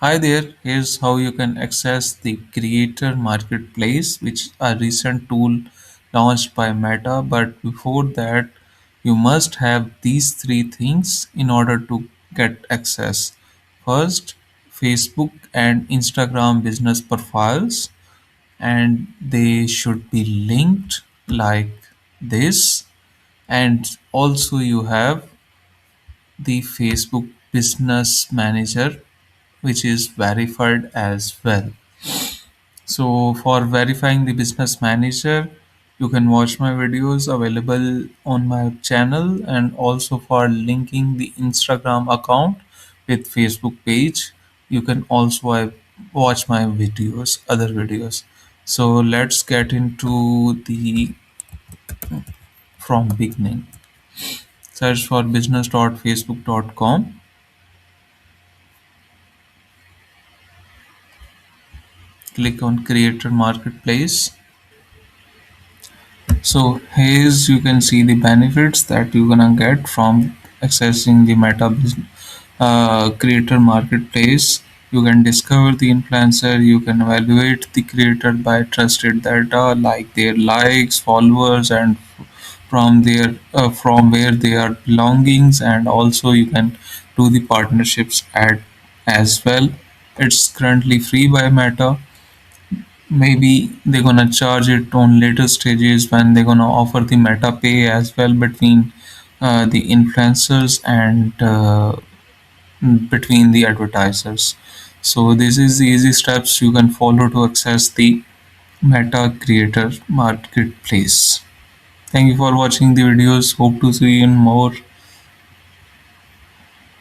Hi there, here's how you can access the Creator Marketplace, which is a recent tool launched by Meta. But before that, you must have these three things in order to get access. First, Facebook and Instagram business profiles, and they should be linked like this. And also, you have the Facebook Business Manager, which is verified as well. So for verifying the business manager, you can watch my videos available on my channel, and also for linking the Instagram account with Facebook page, you can also watch my videos, other videos. So let's get into the from beginning. Search for business.facebook.com. Click on Creator Marketplace. So here's you can see the benefits that you're gonna get from accessing the Meta Creator Marketplace. You can discover the influencer. You can evaluate the creator by trusted data like their likes, followers, and from where they are belongings. And also you can do the partnerships ad as well. It's currently free by Meta. Maybe they're gonna charge it on later stages when they're gonna offer the meta pay as well between the influencers and between the advertisers. So this is the easy steps you can follow to access the meta creator marketplace. Thank you for watching the videos. Hope to see you in more.